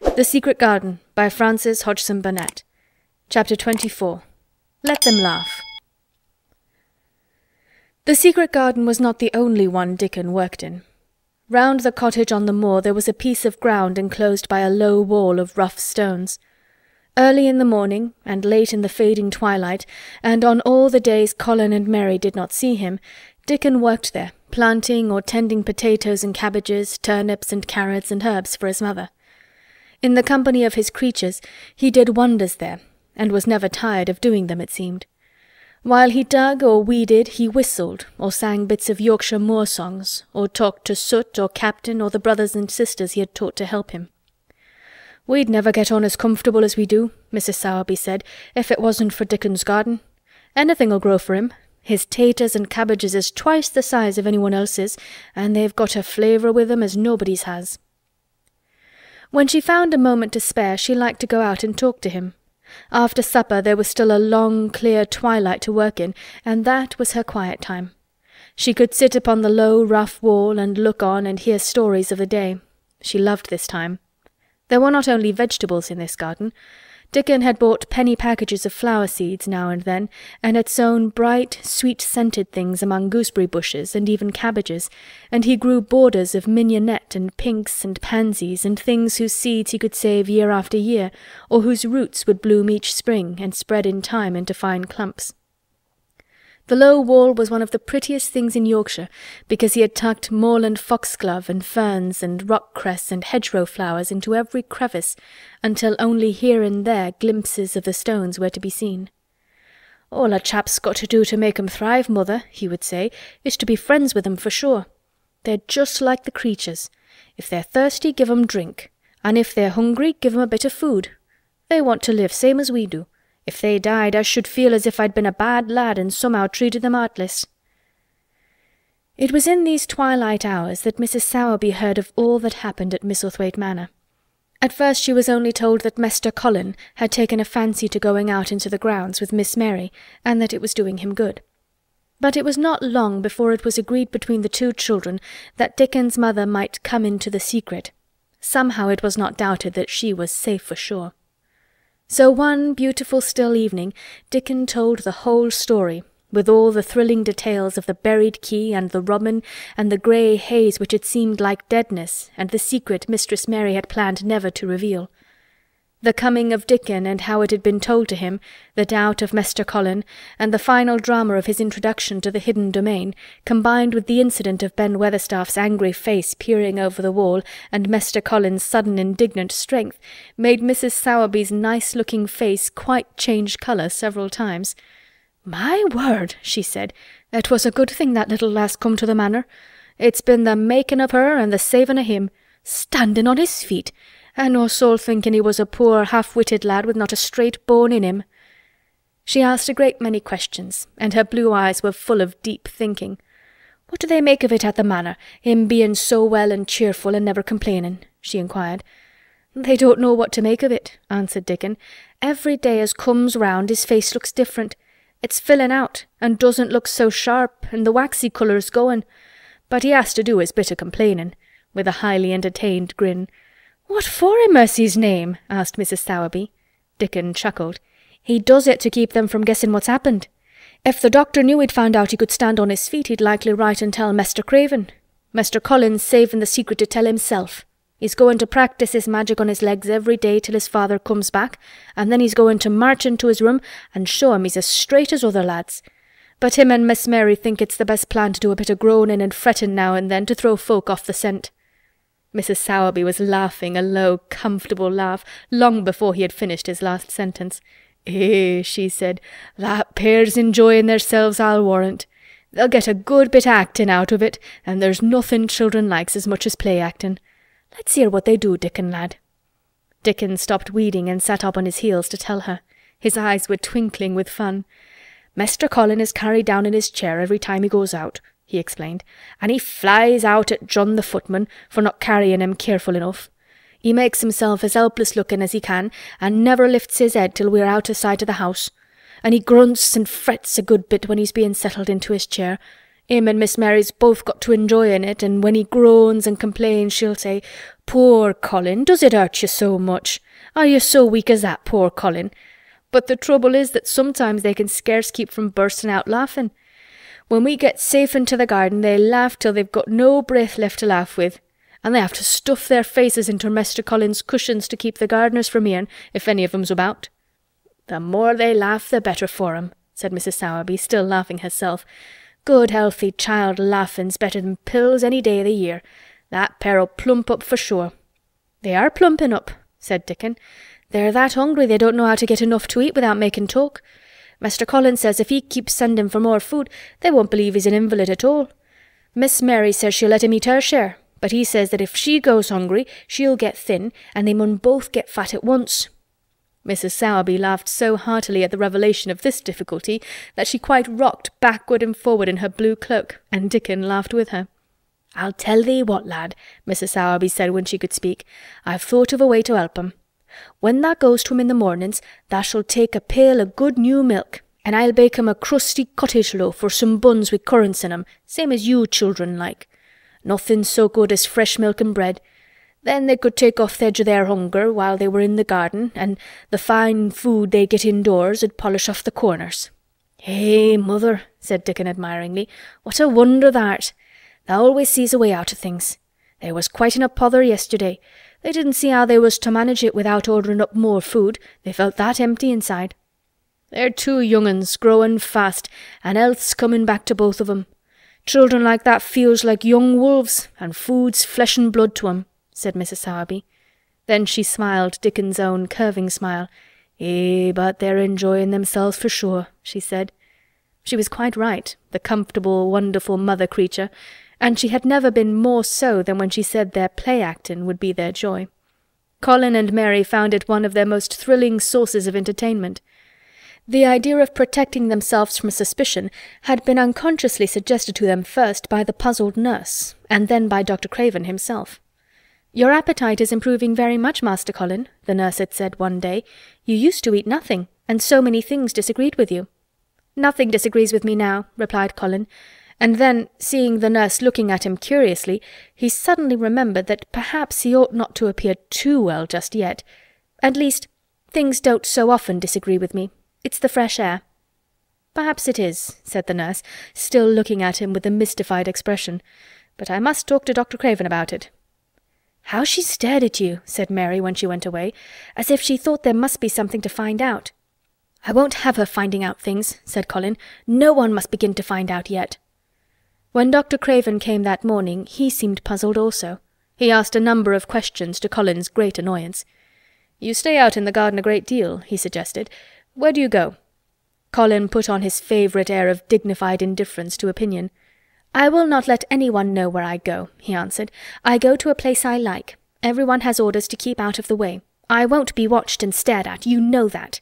The Secret Garden by Frances Hodgson Burnett. Chapter 24. Let Them Laugh. The secret garden was not the only one Dickon worked in. Round the cottage on the moor there was a piece of ground enclosed by a low wall of rough stones. Early in the morning, and late in the fading twilight, and on all the days Colin and Mary did not see him, Dickon worked there, planting or tending potatoes and cabbages, turnips and carrots and herbs for his mother. In the company of his creatures he did wonders there, and was never tired of doing them, it seemed. While he dug or weeded he whistled, or sang bits of Yorkshire moor songs, or talked to Soot or Captain or the brothers and sisters he had taught to help him. "We'd never get on as comfortable as we do," Mrs. Sowerby said, "if it wasn't for Dickon's garden. Anything'll grow for him. His taters and cabbages is twice the size of anyone else's, and they've got a flavour with 'em as nobody's has." When she found a moment to spare she liked to go out and talk to him. After supper there was still a long, clear twilight to work in, and that was her quiet time. She could sit upon the low, rough wall and look on and hear stories of the day. She loved this time. There were not only vegetables in this garden. Dickon had bought penny packages of flower seeds now and then, and had sown bright, sweet-scented things among gooseberry bushes and even cabbages, and he grew borders of mignonette and pinks and pansies and things whose seeds he could save year after year, or whose roots would bloom each spring and spread in time into fine clumps. The low wall was one of the prettiest things in Yorkshire, because he had tucked moorland foxglove and ferns and rock-cress and hedgerow flowers into every crevice, until only here and there glimpses of the stones were to be seen. "All a chap's got to do to make 'em thrive, mother," he would say, "is to be friends with 'em for sure. They're just like the creatures. If they're thirsty, give 'em drink, and if they're hungry, give 'em a bit of food. They want to live same as we do. If they died, I should feel as if I'd been a bad lad and somehow treated them heartless." It was in these twilight hours that Mrs. Sowerby heard of all that happened at Misselthwaite Manor. At first she was only told that Mester Colin had taken a fancy to going out into the grounds with Miss Mary, and that it was doing him good. But it was not long before it was agreed between the two children that Dickon's mother might come into the secret. Somehow it was not doubted that she was safe for sure. So one beautiful still evening Dickon told the whole story, with all the thrilling details of the buried key and the robin and the grey haze which had seemed like deadness, and the secret Mistress Mary had planned never to reveal. The coming of Dickon and how it had been told to him, the doubt of Mester Colin, and the final drama of his introduction to the hidden domain, combined with the incident of Ben Weatherstaff's angry face peering over the wall and Mester Colin's sudden indignant strength, made Mrs. Sowerby's nice-looking face quite change colour several times. "My word," she said, "it was a good thing that little lass come to the manor. It's been the making of her and the saving of him. Standing on his feet, and us all thinking he was a poor half-witted lad with not a straight bone in him." She asked a great many questions, and her blue eyes were full of deep thinking. "What do they make of it at the manor, him being so well and cheerful and never complaining?" she inquired. "They don't know what to make of it," answered Dickon. "Every day as comes round his face looks different. It's filling out, and doesn't look so sharp, and the waxy colour's going. But he has to do his bit of complaining," with a highly entertained grin. "What for, in mercy's name?" asked Mrs. Sowerby. Dickon chuckled. "He does it to keep them from guessing what's happened. If the doctor knew he'd found out he could stand on his feet, he'd likely write and tell Mester Craven. Mester Colin's saving the secret to tell himself. He's going to practice his magic on his legs every day till his father comes back, and then he's going to march into his room and show him he's as straight as other lads. But him and Miss Mary think it's the best plan to do a bit of groaning and fretting now and then to throw folk off the scent." Mrs. Sowerby was laughing a low, comfortable laugh long before he had finished his last sentence. "Eh," she said, "that pair's enjoying theirselves, I'll warrant. They'll get a good bit of acting out of it, and there's nothing children likes as much as play-acting. Let's hear what they do, Dickon lad." Dickon stopped weeding and sat up on his heels to tell her. His eyes were twinkling with fun. "Mester Colin is carried down in his chair every time he goes out," he explained, "and he flies out at John the footman for not carrying him careful enough. He makes himself as helpless looking as he can, and never lifts his head till we're out of sight of the house. And he grunts and frets a good bit when he's being settled into his chair. Him and Miss Mary's both got to enjoying it, and when he groans and complains, she'll say, 'Poor Colin, does it hurt you so much? Are you so weak as that, poor Colin?' But the trouble is that sometimes they can scarce keep from bursting out laughing. When we get safe into the garden, they laugh till they've got no breath left to laugh with, and they have to stuff their faces into Mr. Colin's cushions to keep the gardeners from hearing, if any of 'em's about. The more they laugh, the better for 'em," said Mrs. Sowerby, still laughing herself. "Good healthy child laughing's better than pills any day of the year. That pair'll plump up for sure." "They are plumping up," said Dickon. "They're that hungry they don't know how to get enough to eat without making talk. Mr. Colin says if he keeps sending for more food, they won't believe he's an invalid at all. Miss Mary says she'll let him eat her share, but he says that if she goes hungry, she'll get thin, and they mun both get fat at once." Mrs. Sowerby laughed so heartily at the revelation of this difficulty that she quite rocked backward and forward in her blue cloak, and Dickon laughed with her. "I'll tell thee what, lad," Mrs. Sowerby said when she could speak. "I've thought of a way to help 'em. When thou goes to him in the mornings, thou shall take a pail of good new milk, and I'll bake him a crusty cottage loaf or some buns with currants in 'em, same as you children like. Nothing's so good as fresh milk and bread. Then they could take off the edge of their hunger while they were in the garden, and the fine food they get indoors 'ud polish off the corners." "Eh, mother," said Dickon admiringly, "what a wonder tha'rt. Thou always sees a way out of things. They was quite in a pother yesterday. They didn't see how they was to manage it without ordering up more food. They felt that empty inside. They're two young uns, growing fast, and health's coming back to both of 'em. Children like that feels like young wolves, and food's flesh and blood to 'em," said Mrs. Sowerby. Then she smiled Dickon's own curving smile. "Eh, but they're enjoying themselves for sure," she said. She was quite right, the comfortable, wonderful mother creature, and she had never been more so than when she said their play-acting would be their joy. Colin and Mary found it one of their most thrilling sources of entertainment. The idea of protecting themselves from suspicion had been unconsciously suggested to them first by the puzzled nurse, and then by Dr. Craven himself. "Your appetite is improving very much, Master Colin," the nurse had said one day. "You used to eat nothing, and so many things disagreed with you." "Nothing disagrees with me now," replied Colin, and then, seeing the nurse looking at him curiously, he suddenly remembered that perhaps he ought not to appear too well just yet. "At least, things don't so often disagree with me. It's the fresh air." "Perhaps it is," said the nurse, still looking at him with a mystified expression. "But I must talk to Dr. Craven about it." "How she stared at you," said Mary when she went away, "as if she thought there must be something to find out." "I won't have her finding out things," said Colin. "No one must begin to find out yet." When Dr. Craven came that morning, he seemed puzzled also. He asked a number of questions to Colin's great annoyance. "You stay out in the garden a great deal," he suggested. "Where do you go?" Colin put on his favourite air of dignified indifference to opinion. "I will not let anyone know where I go," he answered. "I go to a place I like. Everyone has orders to keep out of the way. I won't be watched and stared at, you know that."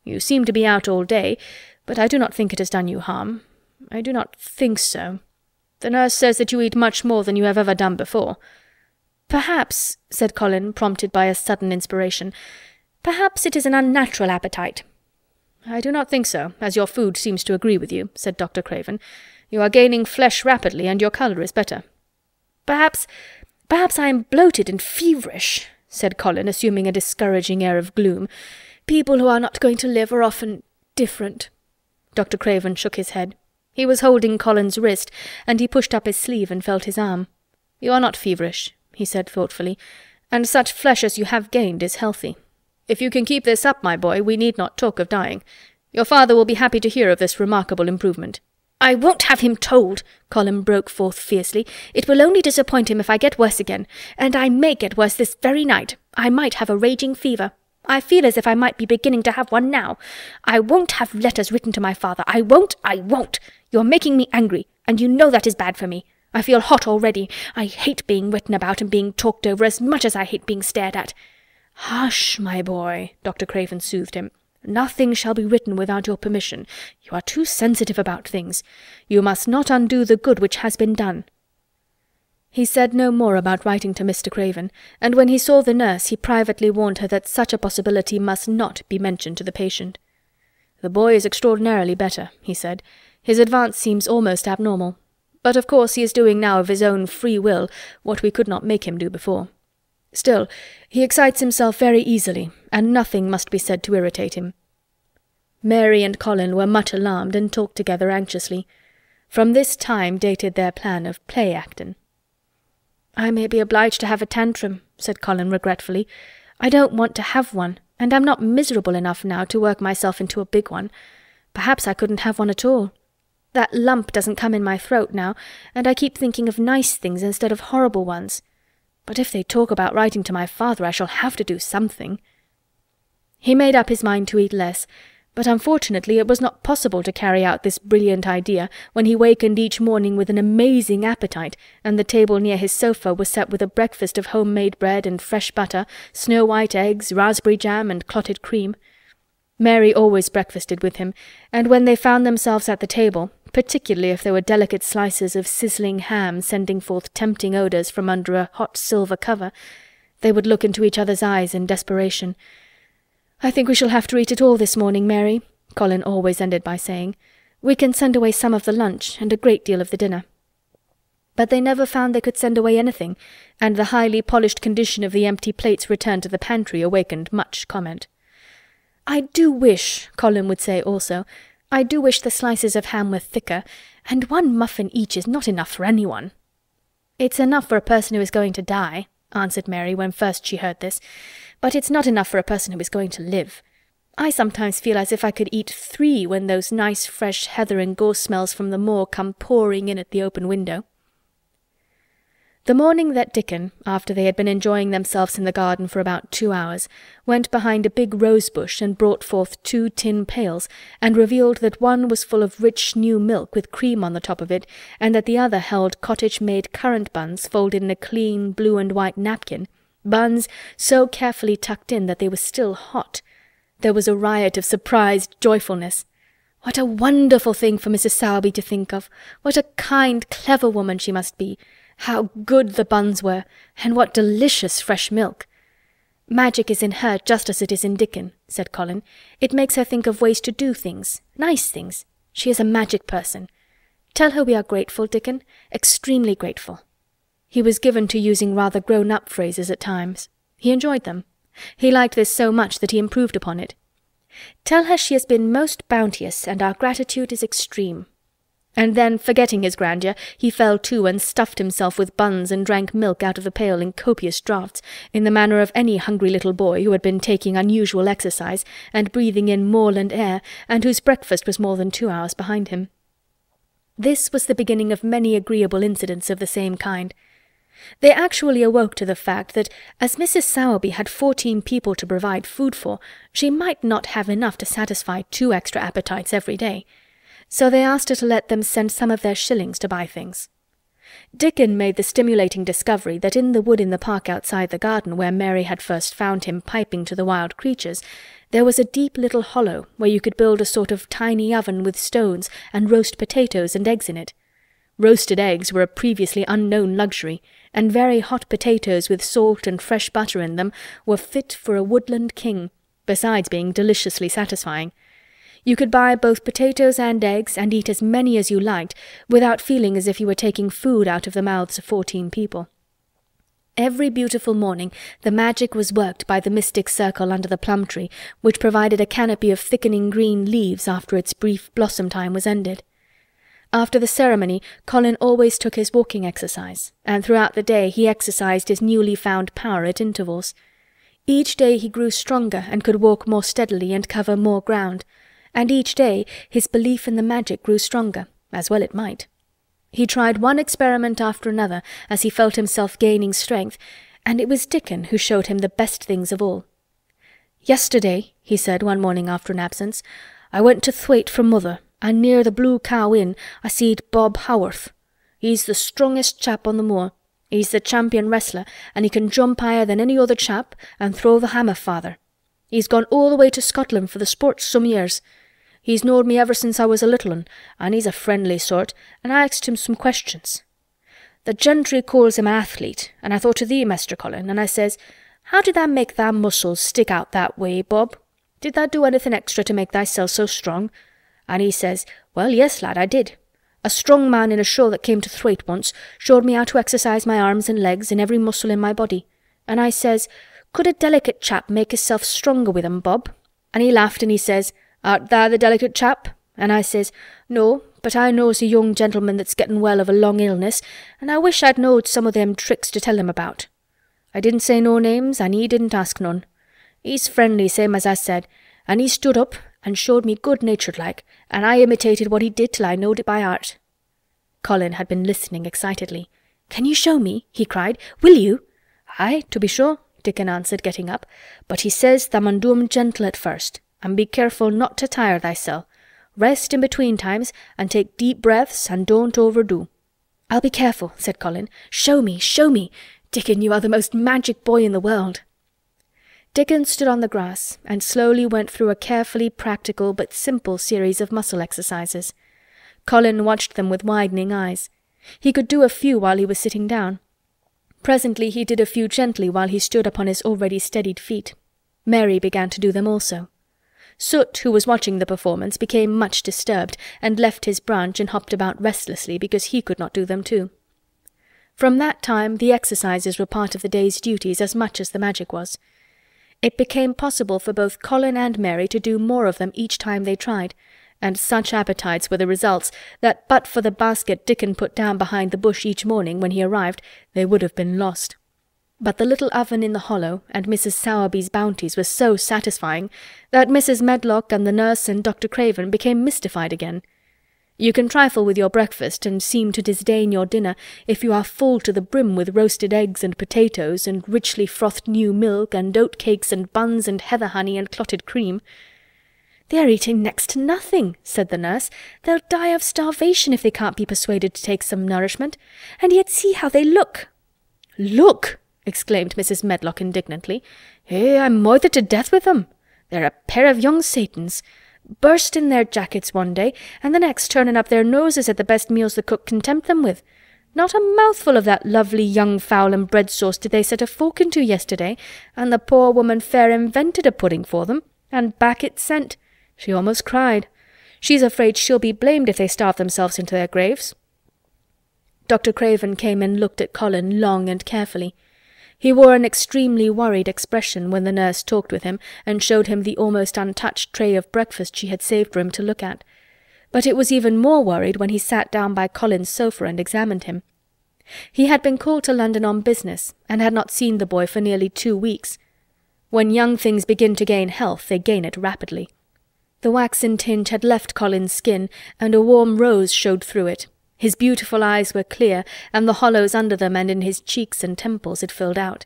"You seem to be out all day, but I do not think it has done you harm. I do not think so. The nurse says that you eat much more than you have ever done before." "Perhaps," said Colin, prompted by a sudden inspiration, "perhaps it is an unnatural appetite." "I do not think so, as your food seems to agree with you," said Dr. Craven. "You are gaining flesh rapidly, and your colour is better." Perhaps I am bloated and feverish," said Colin, assuming a discouraging air of gloom. "People who are not going to live are often different." Dr. Craven shook his head. He was holding Colin's wrist, and he pushed up his sleeve and felt his arm. "You are not feverish," he said thoughtfully, "and such flesh as you have gained is healthy. If you can keep this up, my boy, we need not talk of dying. Your father will be happy to hear of this remarkable improvement." "I won't have him told," Colin broke forth fiercely. "It will only disappoint him if I get worse again, and I may get worse this very night. I might have a raging fever. I feel as if I might be beginning to have one now. I won't have letters written to my father. I won't! You're making me angry, and you know that is bad for me. I feel hot already. I hate being written about and being talked over as much as I hate being stared at." "Hush, my boy," Dr. Craven soothed him. "Nothing shall be written without your permission. You are too sensitive about things. You must not undo the good which has been done." He said no more about writing to Mr. Craven, and when he saw the nurse he privately warned her that such a possibility must not be mentioned to the patient. "The boy is extraordinarily better," he said. His advance seems almost abnormal. But of course he is doing now of his own free will what we could not make him do before. Still, he excites himself very easily, and nothing must be said to irritate him." Mary and Colin were much alarmed and talked together anxiously. From this time dated their plan of play-actin'. "I may be obliged to have a tantrum," said Colin regretfully. "I don't want to have one, and I'm not miserable enough now to work myself into a big one. Perhaps I couldn't have one at all. That lump doesn't come in my throat now, and I keep thinking of nice things instead of horrible ones. But if they talk about writing to my father, I shall have to do something." He made up his mind to eat less, but unfortunately it was not possible to carry out this brilliant idea when he wakened each morning with an amazing appetite, and the table near his sofa was set with a breakfast of home-made bread and fresh butter, snow-white eggs, raspberry jam, and clotted cream. Mary always breakfasted with him, and when they found themselves at the table, particularly if there were delicate slices of sizzling ham sending forth tempting odours from under a hot silver cover, they would look into each other's eyes in desperation. "I think we shall have to eat it all this morning, Mary," Colin always ended by saying. "We can send away some of the lunch and a great deal of the dinner." But they never found they could send away anything, and the highly polished condition of the empty plates returned to the pantry awakened much comment. "I do wish," Colin would say also, "I do wish the slices of ham were thicker, and one muffin each is not enough for anyone." "It's enough for a person who is going to die," answered Mary when first she heard this, "but it's not enough for a person who is going to live. I sometimes feel as if I could eat 3 when those nice fresh heather and gorse smells from the moor come pouring in at the open window." The morning that Dickon, after they had been enjoying themselves in the garden for about 2 hours, went behind a big rose-bush and brought forth 2 tin pails, and revealed that one was full of rich new milk with cream on the top of it, and that the other held cottage-made currant buns folded in a clean blue and white napkin, buns so carefully tucked in that they were still hot. There was a riot of surprised joyfulness. What a wonderful thing for Mrs. Sowerby to think of! What a kind, clever woman she must be! How good the buns were, and what delicious fresh milk! "Magic is in her just as it is in Dickon," said Colin. "It makes her think of ways to do things, nice things. She is a magic person. Tell her we are grateful, Dickon, extremely grateful." He was given to using rather grown-up phrases at times. He enjoyed them. He liked this so much that he improved upon it. "Tell her she has been most bounteous, and our gratitude is extreme." And then, forgetting his grandeur, he fell to and stuffed himself with buns and drank milk out of the pail in copious draughts, in the manner of any hungry little boy who had been taking unusual exercise and breathing in moorland air, and whose breakfast was more than 2 hours behind him. This was the beginning of many agreeable incidents of the same kind. They actually awoke to the fact that, as Mrs. Sowerby had 14 people to provide food for, she might not have enough to satisfy 2 extra appetites every day. So they asked her to let them send some of their shillings to buy things. Dickon made the stimulating discovery that in the wood in the park outside the garden where Mary had first found him piping to the wild creatures, there was a deep little hollow where you could build a sort of tiny oven with stones and roast potatoes and eggs in it. Roasted eggs were a previously unknown luxury, and very hot potatoes with salt and fresh butter in them were fit for a woodland king, besides being deliciously satisfying. You could buy both potatoes and eggs and eat as many as you liked without feeling as if you were taking food out of the mouths of 14 people. Every beautiful morning the magic was worked by the mystic circle under the plum tree, which provided a canopy of thickening green leaves after its brief blossom time was ended. After the ceremony, Colin always took his walking exercise, and throughout the day he exercised his newly found power at intervals. Each day he grew stronger and could walk more steadily and cover more ground, and each day his belief in the magic grew stronger, as well it might. He tried one experiment after another as he felt himself gaining strength, and it was Dickon who showed him the best things of all. "Yesterday," he said one morning after an absence, "I went to Thwaite for mother, and near the Blue Cow Inn I seed Bob Haworth. He's the strongest chap on the moor. He's the champion wrestler, and he can jump higher than any other chap and throw the hammer farther. He's gone all the way to Scotland for the sports some years. He's knowed me ever since I was a little un, and he's a friendly sort, and I asked him some questions. The gentry calls him an athlete, and I thought of thee, Mester Colin, and I says, 'How did tha make thy muscles stick out that way, Bob? Did tha do anything extra to make thyself so strong?' And he says, "Well, yes, lad, I did. A strong man in a show that came to Thwaite once showed me how to exercise my arms and legs and every muscle in my body. And I says, 'Could a delicate chap make hisself stronger with 'em, Bob?' And he laughed and he says, 'Art thou the delicate chap?' And I says, 'No, but I knows a young gentleman that's getting well of a long illness, and I wish I'd knowed some o' them tricks to tell him about.' I didn't say no names, and he didn't ask none. He's friendly, same as I said, and he stood up and showed me good-natured like, and I imitated what he did till I knowed it by heart." Colin had been listening excitedly. "Can you show me?" he cried. "Will you?" "Aye, to be sure," Dickon answered, getting up. "But he says thou mun do 'em gentle at first, and be careful not to tire thyself. Rest in between times, and take deep breaths, and don't overdo." "I'll be careful," said Colin. "Show me, show me. Dickon, you are the most magic boy in the world." Dickon stood on the grass and slowly went through a carefully practical but simple series of muscle exercises. Colin watched them with widening eyes. He could do a few while he was sitting down. Presently he did a few gently while he stood upon his already steadied feet. Mary began to do them also. Soot, who was watching the performance, became much disturbed, and left his branch and hopped about restlessly because he could not do them too. From that time the exercises were part of the day's duties as much as the magic was. It became possible for both Colin and Mary to do more of them each time they tried, and such appetites were the results that but for the basket Dickon put down behind the bush each morning when he arrived, they would have been lost. But the little oven in the hollow and Mrs. Sowerby's bounties were so satisfying that Mrs. Medlock and the nurse and Dr. Craven became mystified again. You can trifle with your breakfast and seem to disdain your dinner if you are full to the brim with roasted eggs and potatoes and richly frothed new milk and oat-cakes and buns and heather honey and clotted cream. "They are eating next to nothing," said the nurse. "They'll die of starvation if they can't be persuaded to take some nourishment. And yet see how they look." "Look!" exclaimed Mrs. Medlock indignantly. "I'm moithered to death with them. They're a pair of young Satans. Burst in their jackets one day, and the next turning up their noses at the best meals the cook can tempt them with. Not a mouthful of that lovely young fowl and bread sauce did they set a fork into yesterday, and the poor woman fair invented a pudding for them, and back it sent. She almost cried. She's afraid she'll be blamed if they starve themselves into their graves." Dr. Craven came and looked at Colin long and carefully. He wore an extremely worried expression when the nurse talked with him and showed him the almost untouched tray of breakfast she had saved for him to look at. But it was even more worried when he sat down by Colin's sofa and examined him. He had been called to London on business, and had not seen the boy for nearly 2 weeks. When young things begin to gain health, they gain it rapidly. The waxen tinge had left Colin's skin, and a warm rose showed through it. His beautiful eyes were clear, and the hollows under them and in his cheeks and temples had filled out.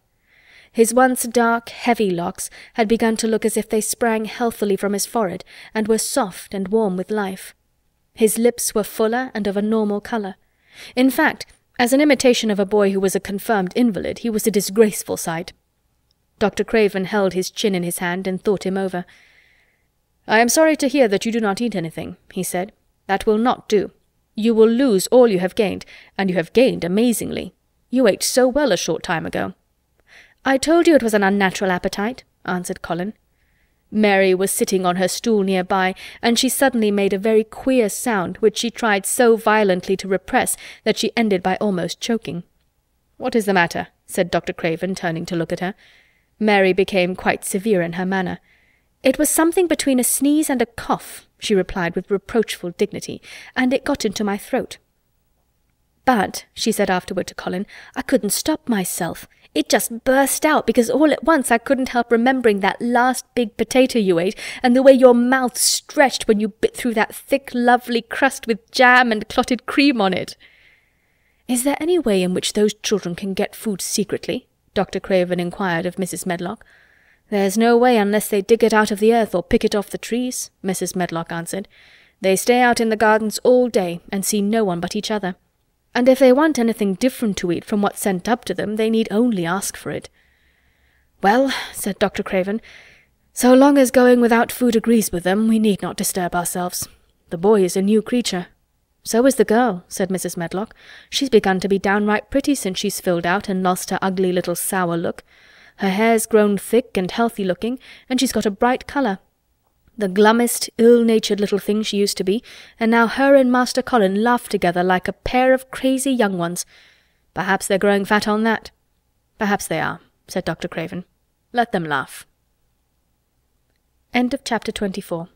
His once dark, heavy locks had begun to look as if they sprang healthily from his forehead, and were soft and warm with life. His lips were fuller and of a normal colour. In fact, as an imitation of a boy who was a confirmed invalid, he was a disgraceful sight. Dr. Craven held his chin in his hand and thought him over. "I am sorry to hear that you do not eat anything," he said. "That will not do. You will lose all you have gained, and you have gained amazingly. You ate so well a short time ago." "I told you it was an unnatural appetite," answered Colin. Mary was sitting on her stool near by, and she suddenly made a very queer sound which she tried so violently to repress that she ended by almost choking. "What is the matter?" said Dr. Craven, turning to look at her. Mary became quite severe in her manner. "It was something between a sneeze and a cough," she replied with reproachful dignity, "and it got into my throat." "But," she said afterward to Colin, "I couldn't stop myself. It just burst out because all at once I couldn't help remembering that last big potato you ate, and the way your mouth stretched when you bit through that thick, lovely crust with jam and clotted cream on it." "Is there any way in which those children can get food secretly?" Dr. Craven inquired of Mrs. Medlock. "There's no way unless they dig it out of the earth or pick it off the trees," Mrs. Medlock answered. "They stay out in the gardens all day and see no one but each other. And if they want anything different to eat from what's sent up to them, they need only ask for it." "Well," said Dr. Craven, "so long as going without food agrees with them, we need not disturb ourselves. The boy is a new creature." "So is the girl," said Mrs. Medlock. "She's begun to be downright pretty since she's filled out and lost her ugly little sour look. Her hair's grown thick and healthy-looking, and she's got a bright colour." The glummest, ill-natured little thing she used to be, and now her and Master Colin laugh together like a pair of crazy young ones. Perhaps they're growing fat on that." "Perhaps they are," said Dr. Craven. "Let them laugh." End of chapter 24.